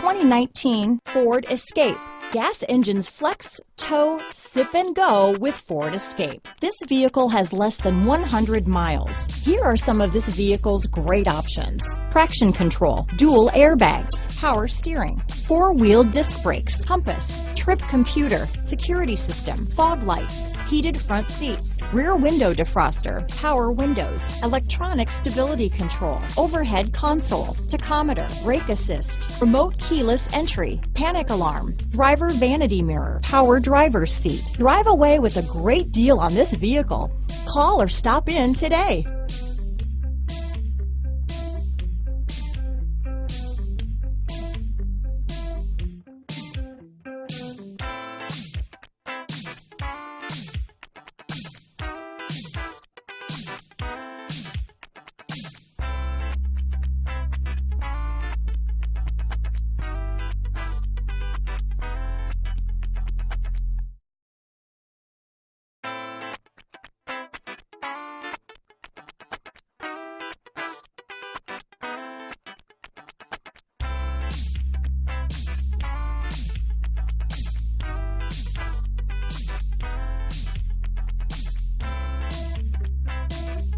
2019 Ford Escape. Gas engines flex, tow, sip and go with Ford Escape. This vehicle has less than 100 miles. Here are some of this vehicle's great options: traction control, dual airbags, power steering, four-wheel disc brakes, compass, trip computer, security system, fog lights, heated front seats, rear window defroster, power windows, electronic stability control, overhead console, tachometer, brake assist, remote keyless entry, panic alarm, driver vanity mirror, power driver's seat. Drive away with a great deal on this vehicle. Call or stop in today.